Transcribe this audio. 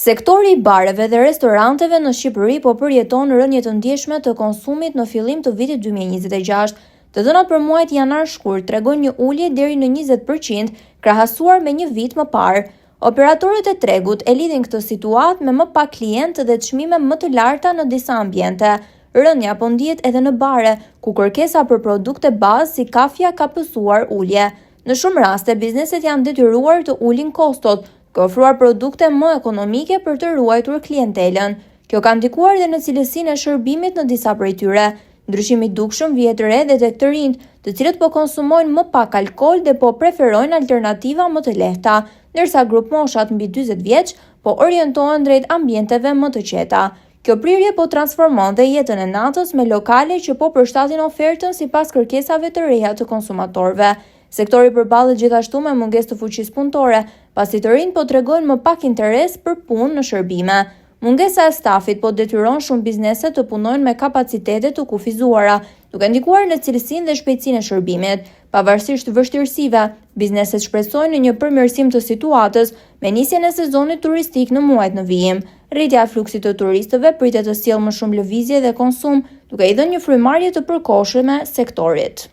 Sektori i bareve dhe restoranteve në Shqipëri po përjeton rënje të ndjeshme të konsumit në fillim të vitit 2026. Të dhënat për muajt janar-shkurt tregojnë një ulje deri në 20% krahasuar me një vit më parë. Operatorët e tregut e lidhin këtë situatë me më pak klientë dhe çmime më të larta në disa ambiente. Rënja po ndihet edhe në bare, ku kërkesa për produkte bazë si kafja ka pësuar ulje. Në shumë raste, bizneset janë detyruar të ulin kostot, ka ofruar produkte më ekonomike për të ruajtur klientelën. Kjo ka ndikuar dhe në cilësinë e shërbimit në disa prej tyre. Ndryshimi i dukshëm vihet re dhe tek të rinjt, të cilët po konsumojnë më pak alkool dhe po preferojnë alternativa më të lehta, ndërsa grup moshat mbi 40 vjeç po orientohen drejt ambienteve më të qeta. Kjo prirje po transformon dhe jetën e natës me lokale që po përshtatin ofertën sipas kërkesave të reja të konsumatorëve. Sektori përballet gjithashtu me mungesë të fuqisë punëtore, pasi të rinjt po tregojnë më pak interes për punë në shërbime. Mungesa e stafit po detyron shumë biznese të punojnë me kapacitete të kufizuara, duke ndikuar në cilësinë dhe shpejtësinë e shërbimit. Pavarësisht të vështirësive, bizneset shpresojnë në një përmirësim të situatës me nisjen e sezonit turistik në muajt në vijim. Rritja e fluksit të turistëve pritet të sjellë më shumë lëvizje dhe konsum, duke i dhënë një frymarrje të përkohshme sektorit.